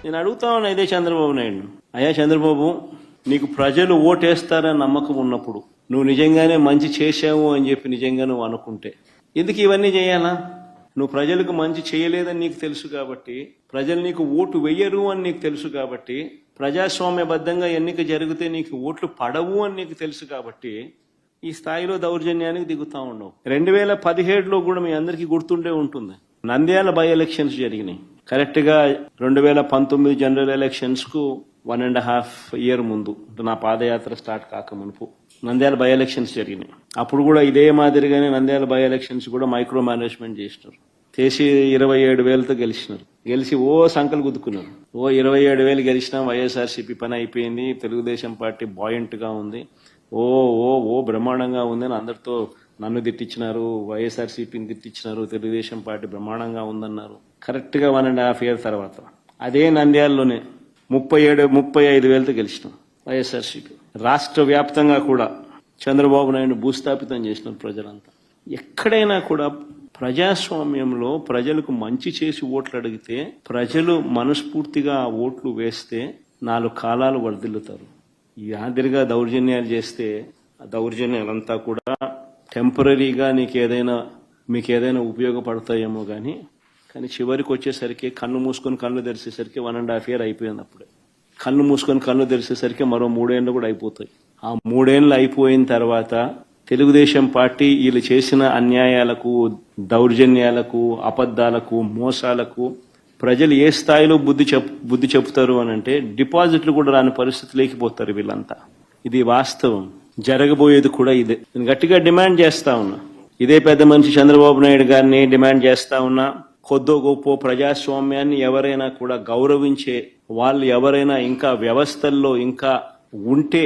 నేను అడుగుతా ఉన్నా ఇదే చంద్రబాబు నాయుడు, అయ్యా చంద్రబాబు, నీకు ప్రజలు ఓటేస్తారని నమ్మకం ఉన్నప్పుడు, నువ్వు నిజంగానే మంచి చేశావు అని చెప్పి నిజంగా నువ్వు అనుకుంటే ఎందుకు ఇవన్నీ చేయాలా? నువ్వు ప్రజలకు మంచి చేయలేదని నీకు తెలుసు కాబట్టి, ప్రజలు నీకు ఓటు వెయ్యరు అని నీకు తెలుసు కాబట్టి, ప్రజాస్వామ్యబద్ధంగా ఎన్నిక జరిగితే నీకు ఓట్లు పడవు అని నీకు తెలుసు కాబట్టి ఈ స్థాయిలో దౌర్జన్యానికి దిగుతా ఉండవు. 2017లో కూడా మీ అందరికీ గుర్తుండే ఉంటుంది, నంద్యాల బై ఎలక్షన్స్ జరిగినాయి. కరెక్ట్ గా 2019 జనరల్ ఎలక్షన్స్ కు 1.5 year ముందు, నా పాదయాత్ర స్టార్ట్ కాక మునుపు నంద్యాల బై ఎలక్షన్స్ జరిగినాయి. అప్పుడు కూడా ఇదే మాదిరిగానే నంద్యాల బై ఎలక్షన్స్ కూడా మైక్రో మేనేజ్మెంట్ చేసి 27,000తో గెలిచినారు. గెలిచి సంకలు గుద్దుకున్నారు. 27,000 గెలిచినా వైఎస్ఆర్సీపీ పని అయిపోయింది, తెలుగుదేశం పార్టీ బాయింట్ గా ఉంది, బ్రహ్మాండంగా ఉంది అని అందరితో నన్ను తిట్టించినారు, వైఎస్ఆర్సీపీని తిట్టించినారు, తెలుగుదేశం పార్టీ బ్రహ్మాండంగా ఉందన్నారు. కరెక్ట్ గా 1.5 year తర్వాత అదే నంద్యాలలోనే 35,000తో గెలిచినాం వైఎస్ఆర్సీపీ. రాష్ట్ర వ్యాప్తంగా కూడా చంద్రబాబు నాయుడు భూస్థాపితం చేసినారు ప్రజలంతా. ఎక్కడైనా కూడా ప్రజాస్వామ్యంలో ప్రజలకు మంచి చేసి ఓట్లు అడిగితే, ప్రజలు మనస్ఫూర్తిగా ఆ ఓట్లు వేస్తే 4 కాలాలు వర్ధిల్లుతారు. ఈ ఆదిరిగా దౌర్జన్యాలు చేస్తే ఆ దౌర్జన్యాలంతా కూడా టెంపరీగా మీకు ఏదైనా ఉపయోగపడతాయేమో కానీ చివరికి వచ్చేసరికి కన్ను మూసుకొని కళ్ళు తెరిచేసరికి 1.5 year అయిపోయింది. అప్పుడే కళ్ళు మూసుకొని కళ్ళు తెరిచేసరికి మరో 3 ఏళ్ళు కూడా అయిపోతాయి. ఆ 3 ఏళ్ళు అయిపోయిన తర్వాత తెలుగుదేశం పార్టీ వీళ్ళు చేసిన అన్యాయాలకు, దౌర్జన్యాలకు, అబద్ధాలకు, మోసాలకు ప్రజలు ఏ స్థాయిలో బుద్ధి చెప్తారు అని అంటే డిపాజిట్లు కూడా రాని పరిస్థితి లేకపోతారు వీళ్ళంతా. ఇది వాస్తవం. జరగబోయేది కూడా ఇదే. నేను గట్టిగా డిమాండ్ చేస్తా ఉన్నా, ఇదే పెద్ద మనిషి చంద్రబాబు నాయుడు గారిని డిమాండ్ చేస్తా ఉన్నా, కొద్దో గొప్ప ప్రజాస్వామ్యాన్ని ఎవరైనా కూడా గౌరవించే వాళ్ళు ఎవరైనా ఇంకా వ్యవస్థల్లో ఇంకా ఉంటే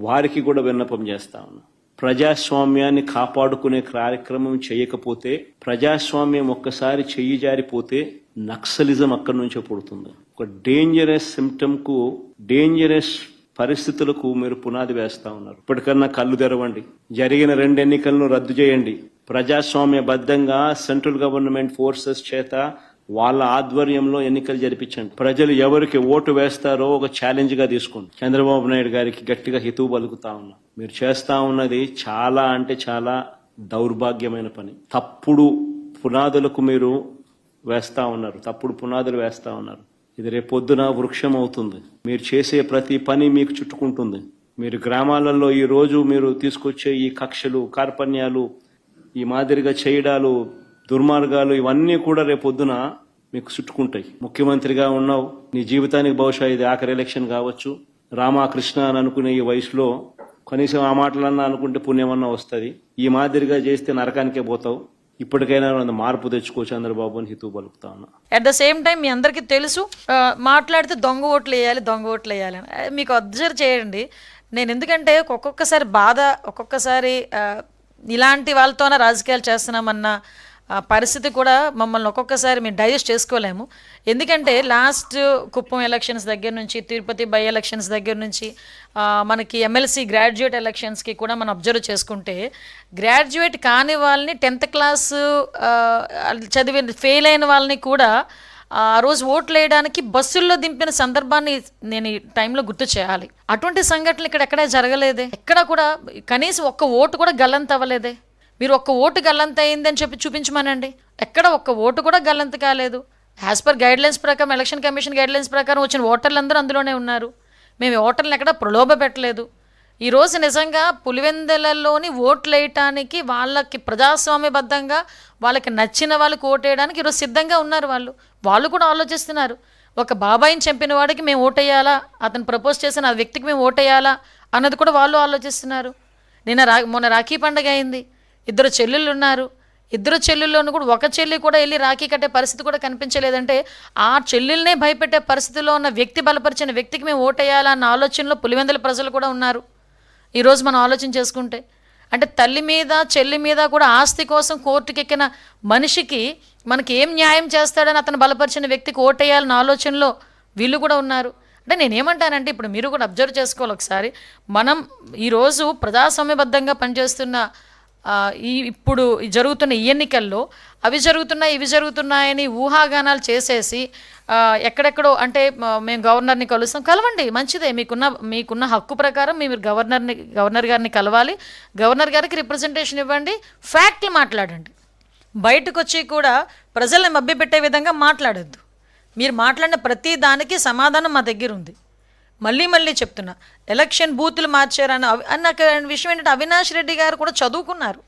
వారికి కూడా విన్నపం చేస్తా ఉన్నా. ప్రజాస్వామ్యాన్ని కాపాడుకునే కార్యక్రమం చేయకపోతే, ప్రజాస్వామ్యం ఒక్కసారి చెయ్యి జారిపోతే నక్సలిజం అక్కడి నుంచే పుడుతుంది. ఒక డేంజరస్ సిమ్టమ్ కు, డేంజరస్ పరిస్థితులకు మీరు పునాది వేస్తా ఉన్నారు. ఇప్పటికన్నా కళ్ళు తెరవండి. జరిగిన 2 ఎన్నికలను రద్దు చేయండి. ప్రజాస్వామ్యబద్ధంగా సెంట్రల్ గవర్నమెంట్ ఫోర్సెస్ చేత వాళ్ళ ఆధ్వర్యంలో ఎన్నికలు జరిపించండి. ప్రజలు ఎవరికి ఓటు వేస్తారో ఒక ఛాలెంజ్ గా తీసుకోండి. చంద్రబాబు నాయుడు గారికి గట్టిగా హితవు పలుకుతా ఉన్నా, మీరు చేస్తా ఉన్నది చాలా అంటే చాలా దౌర్భాగ్యమైన పని. తప్పుడు పునాదులకు మీరు వేస్తా ఉన్నారు, తప్పుడు పునాదులు వేస్తా ఉన్నారు. ఇది రేపొద్దున వృక్షం అవుతుంది. మీరు చేసే ప్రతి పని మీకు చుట్టుకుంటుంది. మీరు గ్రామాలలో ఈ రోజు మీరు తీసుకొచ్చే ఈ కక్షలు, కార్పణ్యాలు, ఈ మాదిరిగా చేయడాలు, దుర్మార్గాలు, ఇవన్నీ కూడా రేపొద్దున మీకు చుట్టుకుంటాయి. ముఖ్యమంత్రిగా ఉన్నావు, నీ జీవితానికి బహుశా ఇది ఆఖరి ఎలక్షన్ కావచ్చు. రామకృష్ణ అని అనుకునే ఈ వయసులో కనీసం ఆ మాటలన్నా అనుకుంటే పుణ్యమన్నా వస్తుంది. ఈ మాదిరిగా చేస్తే నరకానికే పోతావు. ఇప్పటికైనా మార్పు తెచ్చుకో చంద్రబాబు అని హితవు పలుకుతా ఉన్నా. అట్ ద సేమ్ టైం మీ అందరికీ తెలుసు, మాట్లాడితే దొంగ ఓట్లు వేయాలి అని. మీకు అబ్జర్వ్ చేయండి. నేను ఎందుకంటే ఒక్కొక్కసారి బాధ, ఒక్కొక్కసారి ఇలాంటి వాళ్ళతోనే రాజకీయాలు చేస్తున్నామన్న పరిస్థితి కూడా మమ్మల్ని ఒక్కొక్కసారి మేము డైజెస్ట్ చేసుకోలేము. ఎందుకంటే లాస్ట్ కుప్పం ఎలక్షన్స్ దగ్గర నుంచి, తిరుపతి బై ఎలక్షన్స్ దగ్గర నుంచి, మనకి ఎమ్మెల్సీ గ్రాడ్యుయేట్ ఎలక్షన్స్కి కూడా మనం అబ్జర్వ్ చేసుకుంటే, గ్రాడ్యుయేట్ కాని వాళ్ళని 10th class చదివి ఫెయిల్ అయిన వాళ్ళని కూడా ఆ రోజు ఓట్లు వేయడానికి బస్సుల్లో దింపిన సందర్భాన్ని నేను ఈ టైంలో గుర్తు చేయాలి. అటువంటి సంఘటనలు ఇక్కడ ఎక్కడా జరగలేదే. ఎక్కడ కూడా కనీసం ఒక్క ఓటు కూడా గల్లంత అవ్వలేదే. మీరు ఒక్క ఓటు గల్లంత అయిందని చెప్పి చూపించమనండి. ఎక్కడ ఒక్క ఓటు కూడా గల్లంత కాలేదు. యాజ్ పర్ గైడ్లైన్స్ ప్రకారం, ఎలక్షన్ కమిషన్ గైడ్లైన్స్ ప్రకారం వచ్చిన ఓటర్లందరూ అందులోనే ఉన్నారు. మేము ఓటర్లను ఎక్కడ ప్రలోభ పెట్టలేదు. ఈరోజు నిజంగా పులివెందులలోని ఓట్లు వేయటానికి, వాళ్ళకి ప్రజాస్వామ్యబద్ధంగా వాళ్ళకి నచ్చిన వాళ్ళకి ఓటేయడానికి ఈరోజు సిద్ధంగా ఉన్నారు. వాళ్ళు కూడా ఆలోచిస్తున్నారు. ఒక బాబాయిని చంపిన వాడికి మేము ఓటేయాలా, అతను ప్రపోజ్ చేసిన ఆ వ్యక్తికి మేము ఓటేయాలా అన్నది కూడా వాళ్ళు ఆలోచిస్తున్నారు. మొన్న రాఖీ పండుగ అయింది. 2 చెల్లెళ్ళు ఉన్నారు. 2 చెల్లెల్లోనూ కూడా ఒక చెల్లి కూడా వెళ్ళి రాఖీ కట్టే పరిస్థితి కూడా కనిపించలేదంటే, ఆ చెల్లెల్నే భయపెట్టే పరిస్థితిలో ఉన్న వ్యక్తి, బలపరిచిన వ్యక్తికి మేము ఓటేయాలా అన్న ఆలోచనలో పులివెందుల ప్రజలు కూడా ఉన్నారు. ఈరోజు మనం ఆలోచన చేసుకుంటే, అంటే తల్లి మీద, చెల్లి మీద కూడా ఆస్తి కోసం కోర్టుకెక్కిన మనిషికి మనకి ఏం న్యాయం చేస్తాడని అతను బలపరిచిన వ్యక్తికి ఓటేయాలన్న ఆలోచనలో వీళ్ళు కూడా ఉన్నారు. అంటే నేనేమంటానంటే, ఇప్పుడు మీరు కూడా అబ్జర్వ్ చేసుకోవాలి ఒకసారి. మనం ఈరోజు ప్రజాస్వామ్యబద్ధంగా పనిచేస్తున్న ఇప్పుడు జరుగుతున్న ఈ ఎన్నికల్లో అవి జరుగుతున్నాయి ఇవి జరుగుతున్నాయని ఊహాగానాలు చేసేసి ఎక్కడెక్కడో అంటే మేము గవర్నర్ని కలుస్తాం, కలవండి, మంచిదే, మీకున్న హక్కు ప్రకారం మీరు గవర్నర్ గారిని కలవాలి, గవర్నర్ గారికి రిప్రజెంటేషన్ ఇవ్వండి, ఫ్యాక్ట్లు మాట్లాడండి. బయటకు వచ్చి కూడా ప్రజల్ని మభ్యపెట్టే విధంగా మాట్లాడొద్దు. మీరు మాట్లాడిన ప్రతి దానికి సమాధానం మా దగ్గర ఉంది. మళ్ళీ చెప్తున్నా, ఎలక్షన్ బూతులు మార్చారని నాకు విషయం ఏంటంటే, అవినాష్ రెడ్డి గారు కూడా చదువుకున్నారు,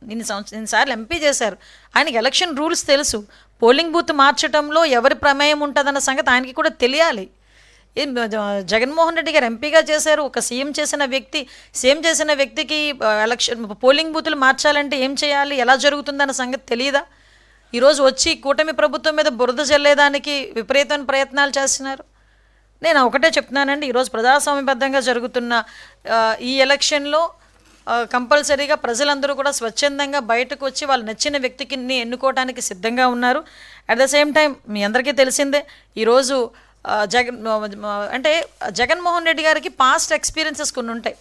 ఎన్నిసార్లు ఎంపీ చేశారు, ఆయనకి ఎలక్షన్ రూల్స్ తెలుసు. పోలింగ్ బూత్ మార్చడంలో ఎవరి ప్రమేయం ఉంటుందన్న సంగతి ఆయనకి కూడా తెలియాలి. జగన్మోహన్ రెడ్డి గారు ఎంపీగా చేశారు, ఒక సీఎం చేసిన వ్యక్తికి ఎలక్షన్ పోలింగ్ బూతులు మార్చాలంటే ఏం చేయాలి, ఎలా జరుగుతుందన్న సంగతి తెలియదా? ఈరోజు వచ్చి కూటమి ప్రభుత్వం మీద బురద జల్లేదానికి విపరీతమైన ప్రయత్నాలు చేస్తున్నారు. నేను ఒకటే చెప్తున్నానండి, ఈరోజు ప్రజాస్వామ్యబద్ధంగా జరుగుతున్న ఈ ఎలక్షన్లో కంపల్సరీగా ప్రజలందరూ కూడా స్వచ్ఛందంగా బయటకు వచ్చి వాళ్ళు నచ్చిన వ్యక్తికి ఎన్నుకోవడానికి సిద్ధంగా ఉన్నారు. అట్ ద సేమ్ టైం మీ అందరికీ తెలిసిందే, ఈరోజు జగన్మోహన్ రెడ్డి గారికి పాస్ట్ ఎక్స్పీరియన్సెస్ కొన్ని ఉంటాయి.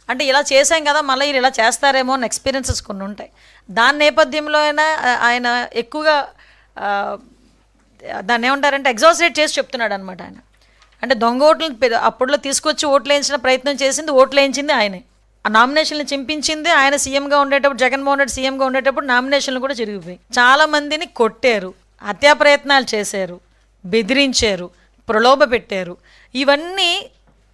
అంటే ఇలా చేశాం కదా, మళ్ళీ ఇలా చేస్తారేమో అని ఎక్స్పీరియన్సెస్ కొన్ని ఉంటాయి. దాని నేపథ్యంలో ఆయన ఎక్కువగా దాన్ని ఏమంటారంటే ఎగ్జాజరేట్ చేసి చెప్తున్నాడు అనమాట. ఆయన అంటే దొంగ ఓట్లను అప్పట్లో తీసుకొచ్చి ఓట్లు వేయించిన ప్రయత్నం చేసింది, ఓట్లు వేయించింది ఆయనే. ఆ నామినేషన్లు చింపించింది ఆయన. సీఎంగా ఉండేటప్పుడు, జగన్మోహన్ రెడ్డి సీఎంగా ఉండేటప్పుడు నామినేషన్లు కూడా జరిగిపోయి చాలా మందిని కొట్టారు, హత్యా ప్రయత్నాలు చేశారు, బెదిరించారు, ప్రలోభ పెట్టారు. ఇవన్నీ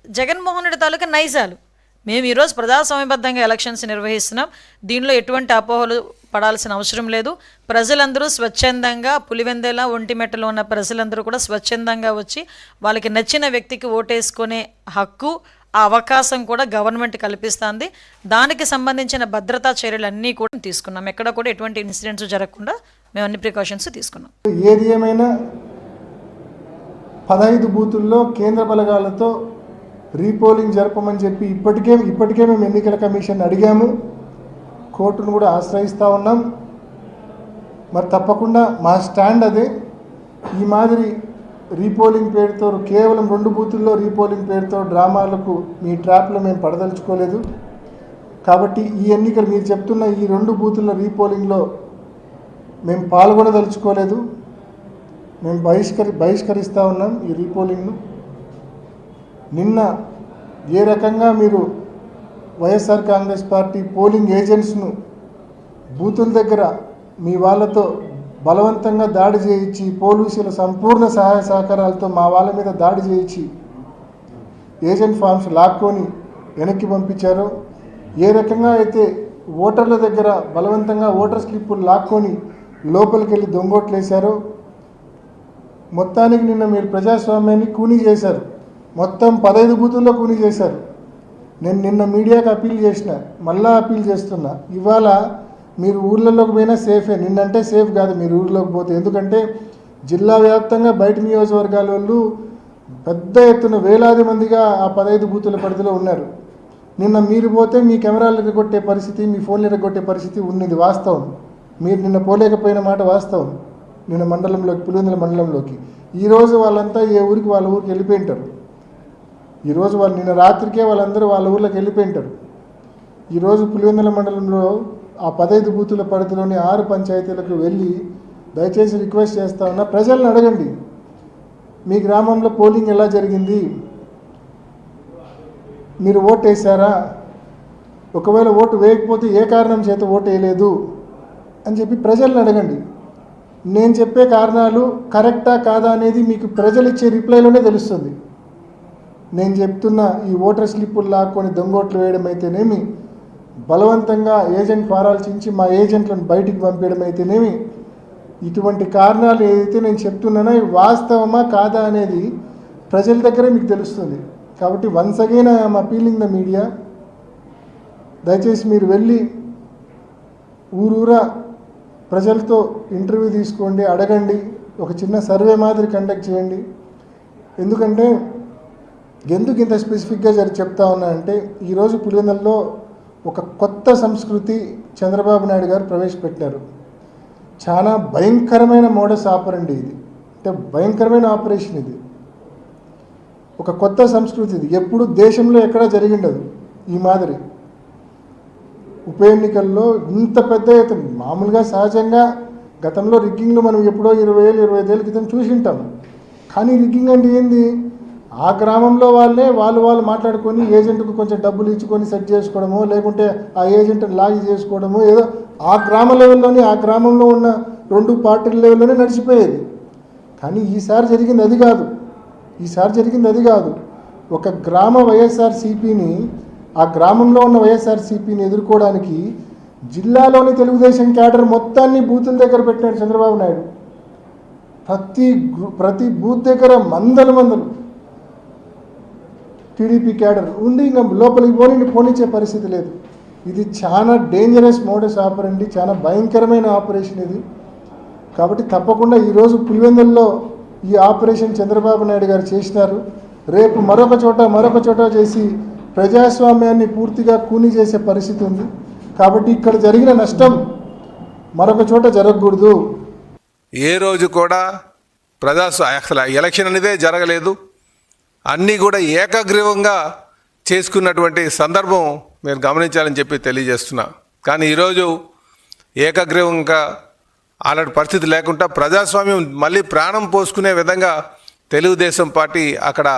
జగన్మోహన్ రెడ్డి తాలూకా నైజాలు. మేము ఈరోజు ప్రజాస్వామ్యబద్ధంగా ఎలక్షన్స్ నిర్వహిస్తున్నాం, దీనిలో ఎటువంటి అపోహలు పడాల్సిన అవసరం లేదు. ప్రజలందరూ స్వచ్ఛందంగా, పులివెందెల ఒంటిమెట్టలో ఉన్న ప్రజలందరూ కూడా స్వచ్ఛందంగా వచ్చి వాళ్ళకి నచ్చిన వ్యక్తికి ఓటేసుకునే హక్కు, ఆ అవకాశం కూడా గవర్నమెంట్ కల్పిస్తుంది. దానికి సంబంధించిన భద్రతా చర్యలన్నీ కూడా తీసుకున్నాం. ఎక్కడ కూడా ఎటువంటి ఇన్సిడెంట్స్ జరగకుండా మేము అన్ని ప్రికాషన్స్ తీసుకున్నాం. ఏది ఏమైనా 15 బూతుల్లో కేంద్ర బలగాలతో రీపోలింగ్ జరపమని చెప్పి ఇప్పటికే మేము ఎన్నికల కమిషన్ అడిగాము, కోర్టును కూడా ఆశ్రయిస్తూ ఉన్నాం. మరి తప్పకుండా మా స్టాండ్ అదే. ఈ మాదిరి రీపోలింగ్ పేరుతో కేవలం 2 బూతుల్లో రీపోలింగ్ పేరుతో డ్రామాలకు మీ ట్రాప్లో మేము పడదలుచుకోలేదు. కాబట్టి ఈ ఎన్నికలు మీరు చెప్తున్న ఈ 2 బూతుల్లో రీపోలింగ్లో మేము పాల్గొనదలుచుకోలేదు. మేము బహిష్కరిస్తూ ఉన్నాం ఈ రీపోలింగ్ను. నిన్న ఏ రకంగా మీరు వైఎస్ఆర్ కాంగ్రెస్ పార్టీ పోలింగ్ ఏజెంట్స్ను బూతుల దగ్గర మీ వాళ్ళతో బలవంతంగా దాడి చేయించి, పోలీసుల సంపూర్ణ సహాయ సహకారాలతో మా వాళ్ళ మీద దాడి చేయించి ఏజెంట్ ఫామ్స్ లాక్కొని వెనక్కి పంపించారో, ఏ రకంగా అయితే ఓటర్ల దగ్గర బలవంతంగా ఓటర్ స్లిప్పులు లాక్కొని లోపలికి వెళ్ళి దొంగోట్లు వేశారో, మొత్తానికి నిన్న మీరు ప్రజాస్వామ్యాన్ని కూనీ చేశారు. మొత్తం 15 బూతుల్లో కూనీ చేశారు. నేను నిన్న మీడియాకి అప్పీల్ చేసిన, మళ్ళా అప్పీల్ చేస్తున్నా, ఇవాళ మీరు ఊర్లలోకి పోయినా సేఫే. నిన్నంటే సేఫ్ కాదు మీరు ఊర్లోకి పోతే. ఎందుకంటే జిల్లా వ్యాప్తంగా బయట నియోజకవర్గాల వాళ్ళు పెద్ద ఎత్తున వేలాది మందిగా ఆ 15 బూతుల పరిధిలో ఉన్నారు. నిన్న మీరు పోతే మీ కెమెరాలు ఎరగొట్టే పరిస్థితి, మీ ఫోన్లు ఎరగొట్టే పరిస్థితి ఉన్నది, వాస్తవం. మీరు నిన్న పోలేకపోయిన మాట వాస్తవం. నిన్న మండలంలోకి, పులివెందుల మండలంలోకి ఈరోజు వాళ్ళంతా ఏ ఊరికి వాళ్ళ ఊరికి వెళ్ళిపోయి ఉంటారు. ఈరోజు వాళ్ళు నిన్న రాత్రికే వాళ్ళందరూ వాళ్ళ ఊర్లోకి వెళ్ళిపోయి ఉంటారు. ఈరోజు పులివెందుల మండలంలో ఆ 15 బూతుల పరిధిలోని 6 పంచాయతీలకు వెళ్ళి దయచేసి రిక్వెస్ట్ చేస్తా ఉన్నా, ప్రజలను అడగండి, మీ గ్రామంలో పోలింగ్ ఎలా జరిగింది, మీరు ఓటు వేసారా, ఒకవేళ ఓటు వేయకపోతే ఏ కారణం చేత ఓటు వేయలేదు అని చెప్పి ప్రజలను అడగండి. నేను చెప్పే కారణాలు కరెక్టా కాదా అనేది మీకు ప్రజలు ఇచ్చే రిప్లైలోనే తెలుస్తుంది. నేను చెప్తున్న ఈ ఓటర్ స్లిప్పులు లాక్కొని దొంగోట్లు వేయడం అయితేనేమి, బలవంతంగా ఏజెంట్ ఫారాలు చించి మా ఏజెంట్లను బయటికి పంపించడం అయితేనేమి, ఇటువంటి కారణాలు ఏదైతే నేను చెప్తున్నానో ఇవి వాస్తవమా కాదా అనేది ప్రజల దగ్గరే మీకు తెలుస్తుంది. కాబట్టి once again I'm appealing the media, దయచేసి మీరు వెళ్ళి ఊరూరా ప్రజలతో ఇంటర్వ్యూ తీసుకోండి, అడగండి, ఒక చిన్న సర్వే మాదిరి కండక్ట్ చేయండి. ఎందుకంటే ఎందుకు ఇంత స్పెసిఫిక్గా చెప్తా ఉన్నా అంటే, ఈరోజు పులివెందులలో ఒక కొత్త సంస్కృతి చంద్రబాబు నాయుడు గారు ప్రవేశపెట్టారు. చాలా భయంకరమైన మోడస్ ఆపరండి ఇది, అంటే భయంకరమైన ఆపరేషన్ ఇది. ఒక కొత్త సంస్కృతి ఇది, ఎప్పుడు దేశంలో ఎక్కడా జరిగిండదు ఈ మాదిరి. ఉప ఎన్నికల్లో ఇంత పెద్ద ఎత్తున మామూలుగా సహజంగా గతంలో రిగ్గింగ్లు మనం ఎప్పుడో 20 ఏళ్ళు 25 ఏళ్ళ క్రితం చూసి ఉంటాం. కానీ రిగ్గింగ్ అంటే ఏంది? ఆ గ్రామంలో వాళ్ళు మాట్లాడుకొని ఏజెంట్కు కొంచెం డబ్బులు ఇచ్చుకొని సెట్ చేసుకోవడమో, లేకుంటే ఆ ఏజెంట్ని లాగి చేసుకోవడమో, ఏదో ఆ గ్రామ లెవెల్లోనే, ఆ గ్రామంలో ఉన్న 2 పార్టీల లెవెల్లోనే నడిచిపోయేది. కానీ ఈసారి జరిగింది అది కాదు. ఒక గ్రామ వైఎస్ఆర్సీపీని, ఆ గ్రామంలో ఉన్న వైఎస్ఆర్సీపీని ఎదుర్కోవడానికి జిల్లాలోని తెలుగుదేశం క్యాడర్ మొత్తాన్ని బూతుల దగ్గర పెట్టినాడు చంద్రబాబు నాయుడు. ప్రతి బూత్ దగ్గర మందలు టీడీపీ క్యాడర్ ఉండి ఇంకా లోపలికి పోనిచ్చే పరిస్థితి లేదు. ఇది చాలా డేంజరస్ మోడస్ ఆపరండి, చాలా భయంకరమైన ఆపరేషన్ ఇది. కాబట్టి తప్పకుండా ఈరోజు పులివెందుల్లో ఈ ఆపరేషన్ చంద్రబాబు నాయుడు గారు చేసినారు. రేపు మరొక చోట చేసి ప్రజాస్వామ్యాన్ని పూర్తిగా కూని చేసే పరిస్థితి ఉంది. కాబట్టి ఇక్కడ జరిగిన నష్టం మరొక చోట జరగకూడదు. ఏ రోజు కూడా అసలు ఎలక్షన్ అనేదే జరగలేదు. అన్నీ కూడా ఏకగ్రీవంగా చేసుకున్నటువంటి సందర్భం మీరు గమనించాలని చెప్పి తెలియజేస్తున్నా. కానీ ఈరోజు ఏకగ్రీవంగా అలాంటి పరిస్థితి లేకుండా ప్రజాస్వామ్యం మళ్ళీ ప్రాణం పోసుకునే విధంగా తెలుగుదేశం పార్టీ అక్కడ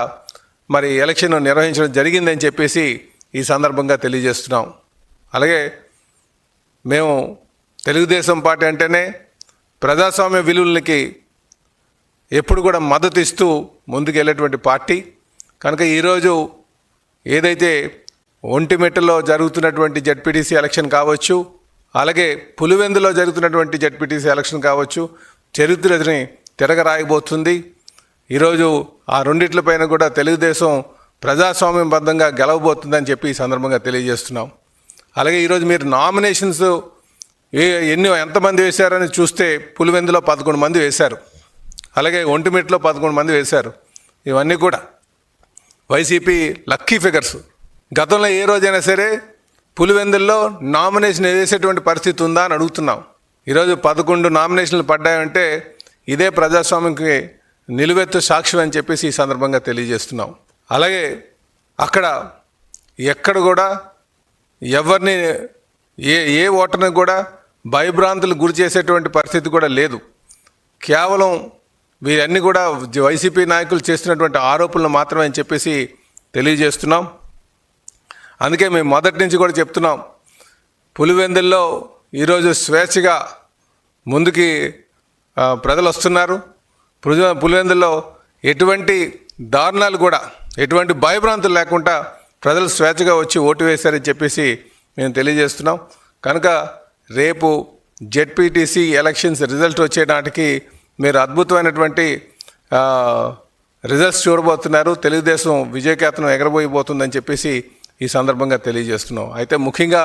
మరి ఎలక్షన్ నిర్వహించడం జరిగిందని చెప్పేసి ఈ సందర్భంగా తెలియజేస్తున్నాం. అలాగే మేము తెలుగుదేశం పార్టీ అంటేనే ప్రజాస్వామ్య విలువలకి ఎప్పుడు కూడా మద్దతు ఇస్తూ ముందుకు వెళ్ళేటువంటి పార్టీ కనుక ఈరోజు ఏదైతే ఒంటిమిట్టలో జరుగుతున్నటువంటి జడ్పీటీసీ ఎలక్షన్ కావచ్చు, అలాగే పులివెందులో జరుగుతున్నటువంటి జడ్పీటీసీ ఎలక్షన్ కావచ్చు, చరిత్రని తిరగరాయబోతుంది. ఈరోజు ఆ రెండిట్లపైన కూడా తెలుగుదేశం ప్రజాస్వామ్యబద్ధంగా గెలవబోతుందని చెప్పి ఈ సందర్భంగా తెలియజేస్తున్నాం. అలాగే ఈరోజు మీరు నామినేషన్స్ ఎంతమంది వేశారని చూస్తే పులివెందులో 11 మంది వేశారు, అలాగే ఒంటిమిట్టలో 11 మంది వేశారు. ఇవన్నీ కూడా వైసీపీ లక్కీ ఫిగర్స్. గతంలో ఏ రోజైనా సరే పులివెందుల్లో నామినేషన్ వేసేటువంటి పరిస్థితి ఉందా అని అడుగుతున్నాం. ఈరోజు 11 నామినేషన్లు పడ్డాయంటే ఇదే ప్రజాస్వామ్యంకి నిలువెత్తు సాక్ష్యం అని చెప్పేసి ఈ సందర్భంగా తెలియజేస్తున్నాం. అలాగే అక్కడ ఎక్కడ కూడా ఎవరిని ఏ ఓటర్ని కూడా భయభ్రాంతులు గురి చేసేటువంటి పరిస్థితి కూడా లేదు. కేవలం వీరన్నీ కూడా వైసీపీ నాయకులు చేస్తున్నటువంటి ఆరోపణలు మాత్రమే అని చెప్పేసి తెలియజేస్తున్నాం. అందుకే మేము మొదటి నుంచి కూడా చెప్తున్నాం, పులివెందుల్లో ఈరోజు స్వేచ్ఛగా ముందుకి ప్రజలు వస్తున్నారు. పులివెందుల్లో ఎటువంటి దారుణాలు కూడా, ఎటువంటి భయభ్రాంతులు లేకుండా ప్రజలు స్వేచ్ఛగా వచ్చి ఓటు వేశారని చెప్పేసి మేము తెలియజేస్తున్నాం. కనుక రేపు జెడ్పీటీసీ ఎలక్షన్స్ రిజల్ట్ వచ్చే నాటికి మీరు అద్భుతమైనటువంటి రిజల్ట్స్ చూడబోతున్నారు. తెలుగుదేశం విజయకేతనం ఎగరబోయిపోతుందని చెప్పేసి ఈ సందర్భంగా తెలియజేస్తున్నాం. అయితే ముఖ్యంగా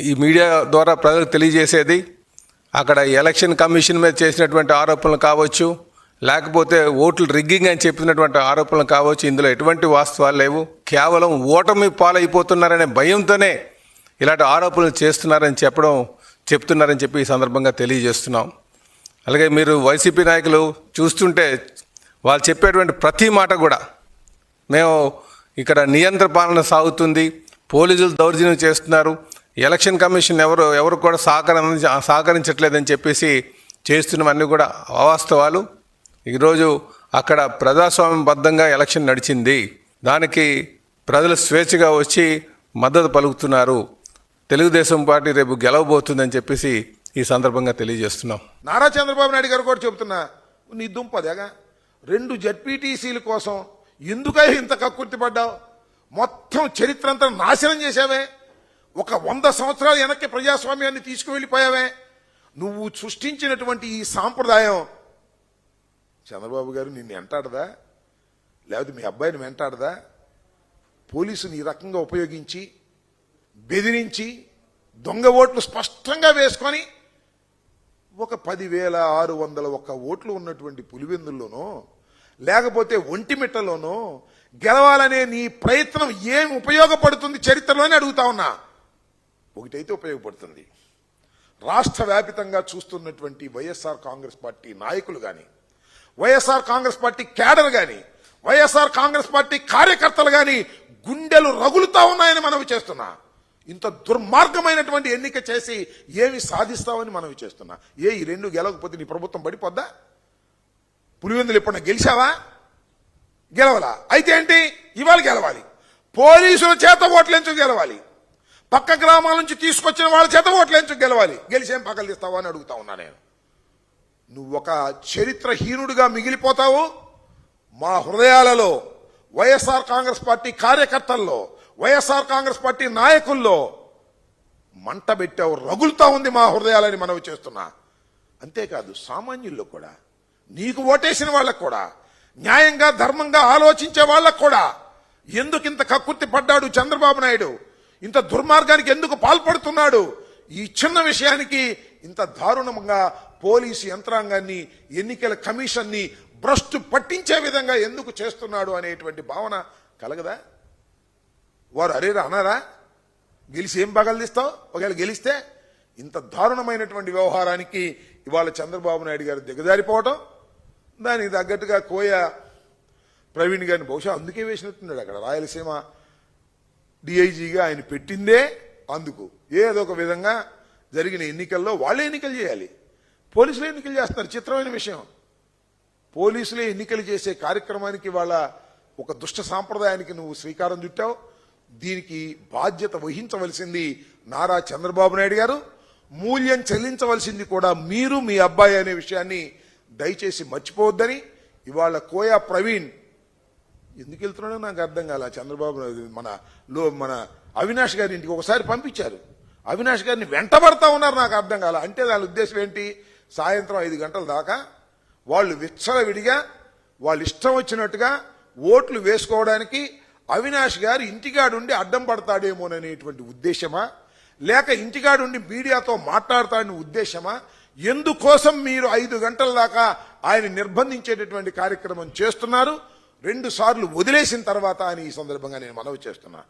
ఈ మీడియా ద్వారా ప్రజలకు తెలియజేసేది, అక్కడ ఎలక్షన్ కమిషన్ మీద చేసినటువంటి ఆరోపణలు కావచ్చు, లేకపోతే ఓట్లు రిగ్గింగ్ అని చెప్పినటువంటి ఆరోపణలు కావచ్చు, ఇందులో ఎటువంటి వాస్తవాలు లేవు. కేవలం ఓటమి పాలైపోతున్నారనే భయంతోనే ఇలాంటి ఆరోపణలు చెప్తున్నారని చెప్పి ఈ సందర్భంగా తెలియజేస్తున్నాం. అలాగే మీరు వైసీపీ నాయకులు చూస్తుంటే వాళ్ళు చెప్పేటువంటి ప్రతి మాట కూడా మేము ఇక్కడ నియంత్రణ పాలన సాగుతుంది, పోలీసులు దౌర్జన్యం చేస్తున్నారు, ఎలక్షన్ కమిషన్ ఎవరు కూడా సహకరించట్లేదని చెప్పేసి చేస్తున్నవన్నీ కూడా అవాస్తవాలు. ఈరోజు అక్కడ ప్రజాస్వామ్యబద్ధంగా ఎలక్షన్ నడిచింది, దానికి ప్రజలు స్వేచ్ఛగా వచ్చి మద్దతు పలుకుతున్నారు. తెలుగుదేశం పార్టీ రేపు గెలవబోతుందని చెప్పేసి ఈ సందర్భంగా తెలియజేస్తున్నాం. నారా చంద్రబాబు నాయుడు గారు కూడా చెబుతున్నా, నీ దుంపదేగా 2 జడ్పీటీసీల కోసం ఎందుకై ఇంత కక్కుర్తి పడ్డావు? మొత్తం చరిత్ర అంతా నాశనం చేశావే. ఒక 100 సంవత్సరాలు వెనక్కి ప్రజాస్వామ్యాన్ని తీసుకువెళ్ళిపోయావే. నువ్వు సృష్టించినటువంటి ఈ సాంప్రదాయం చంద్రబాబు గారు నిన్ను వెంటాడదా, లేకపోతే మీ అబ్బాయిని వెంటాడదా? పోలీసుని ఈ రకంగా ఉపయోగించి బెదిరించి దొంగ ఓట్లు స్పష్టంగా వేసుకొని ఒక 10,601 ఓట్లు ఉన్నటువంటి పులివెందుల్లోనో లేకపోతే ఒంటిమిట్టలోనో గెలవాలనే నీ ప్రయత్నం ఏం ఉపయోగపడుతుంది చరిత్రలోనే అడుగుతా ఉన్నా. ఒకటైతే ఉపయోగపడుతుంది, రాష్ట్ర వ్యాపితంగా చూస్తున్నటువంటి వైఎస్ఆర్ కాంగ్రెస్ పార్టీ నాయకులు కానీ, వైఎస్ఆర్ కాంగ్రెస్ పార్టీ క్యాడర్ కానీ, వైఎస్ఆర్ కాంగ్రెస్ పార్టీ కార్యకర్తలు కానీ గుండెలు రగులుతా ఉన్నాయని మనవి చేస్తున్నా. ఇంత దుర్మార్గమైనటువంటి ఎన్నిక చేసి ఏమి సాధిస్తావని మనవి చేస్తున్నా. ఈ రెండు గెలవకపోతే నీ ప్రభుత్వం పడిపోద్దా? పులివెందులు ఎప్పుడన్నా గెలిచావా? గెలవలా. అయితే ఏంటి, ఇవాళ గెలవాలి. పోలీసుల చేత ఓట్లేంచుకు గెలవాలి. పక్క గ్రామాల నుంచి తీసుకొచ్చిన వాళ్ళ చేత ఓట్లేంచుకు గెలవాలి. గెలిచేం పక్కలు తీస్తావా అని అడుగుతా ఉన్నా నేను. నువ్వు ఒక చరిత్రహీనుడిగా మిగిలిపోతావు. మా హృదయాలలో, వైఎస్ఆర్ కాంగ్రెస్ పార్టీ కార్యకర్తల్లో, వైఎస్ఆర్ కాంగ్రెస్ పార్టీ నాయకుల్లో మంట పెట్టావు, రగులుతా ఉంది మా హృదయాలని మనవి చేస్తున్నా. అంతేకాదు సామాన్యుల్లో కూడా, నీకు ఓటేసిన వాళ్ళకు కూడా, న్యాయంగా ధర్మంగా ఆలోచించే వాళ్ళకు కూడా ఎందుకు ఇంత కక్కుర్తి పడ్డాడు చంద్రబాబు నాయుడు, ఇంత దుర్మార్గానికి ఎందుకు పాల్పడుతున్నాడు, ఈ చిన్న విషయానికి ఇంత దారుణంగా పోలీసు యంత్రాంగాన్ని, ఎన్నికల కమిషన్ని భ్రష్టు పట్టించే విధంగా ఎందుకు చేస్తున్నాడు అనేటువంటి భావన కలగదా? వారు అరేరా అన్నారా? గెలిచి ఏం పగలదీస్తావు? ఒకవేళ గెలిస్తే ఇంత దారుణమైనటువంటి వ్యవహారానికి ఇవాళ చంద్రబాబు నాయుడు గారు దిగజారిపోవటం, దానికి తగ్గట్టుగా కోయ ప్రవీణ్ గారిని బహుశా అందుకే వేసినట్టున్నాడు. అక్కడ రాయలసీమ డిఐజీగా ఆయన పెట్టిందే అందుకు. ఏదో ఒక విధంగా జరిగిన ఎన్నికల్లో వాళ్ళే ఎన్నికలు చేయాలి, పోలీసులే ఎన్నికలు చేస్తున్నారు. చిత్రమైన విషయం, పోలీసులే ఎన్నికలు చేసే కార్యక్రమానికి వాళ్ళ ఒక దుష్ట సాంప్రదాయానికి నువ్వు శ్రీకారం చుట్టావు. దీనికి బాధ్యత వహించవలసింది నారా చంద్రబాబు నాయుడు గారు, మూల్యం చెల్లించవలసింది కూడా మీరు, మీ అబ్బాయి అనే విషయాన్ని దయచేసి మర్చిపోవద్దని ఇవాళ కోయా ప్రవీణ్ ఎందుకు వెళ్తున్నాడో నాకు అర్థం కాల. చంద్రబాబు మన అవినాష్ గారి ఇంటికి ఒకసారి పంపించారు, అవినాష్ గారిని వెంటబడతా ఉన్నారు, నాకు అర్థం కాల. అంటే దాని ఉద్దేశం ఏంటి? సాయంత్రం 5 గంటల దాకా వాళ్ళు విచ్చలవిడిగా వాళ్ళు ఇష్టం వచ్చినట్టుగా ఓట్లు వేసుకోవడానికి అవినాష్ గారు ఇంటికాడుండి అడ్డం పడతాడేమోననేటువంటి ఉద్దేశమా, లేక ఇంటికాడుండి మీడియాతో మాట్లాడతాడని ఉద్దేశమా? ఎందుకోసం మీరు 5 గంటల దాకా ఆయన నిర్బంధించేటటువంటి కార్యక్రమం చేస్తున్నారు? 2 సార్లు వదిలేసిన తర్వాత అని ఈ సందర్భంగా నేను మనవి చేస్తున్నా.